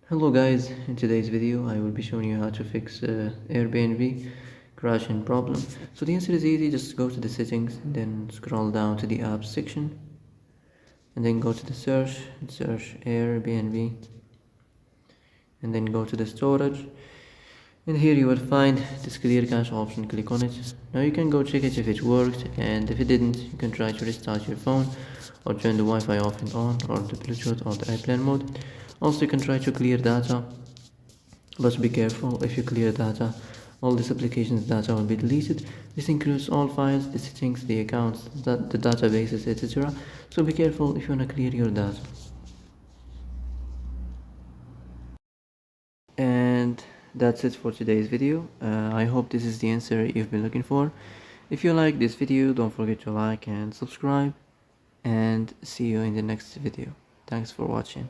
Hello guys, in today's video I will be showing you how to fix Airbnb crashing problem. So the answer is easy, just go to the settings and then scroll down to the apps section and then go to the search Airbnb and then go to the storage, and here you will find this clear cache option. Click on it. Now you can go check it if it worked, and if it didn't you can try to restart your phone or turn the Wi-Fi off and on, or the Bluetooth or the airplane mode. Also you can try to clear data, but be careful. If you clear data, all this application's data will be deleted. This includes all files, the settings, the accounts, the databases, etc. So be careful if you want to clear your data. And that's it for today's video. I hope this is the answer you've been looking for. If you like this video, don't forget to like and subscribe, and see you in the next video. Thanks for watching.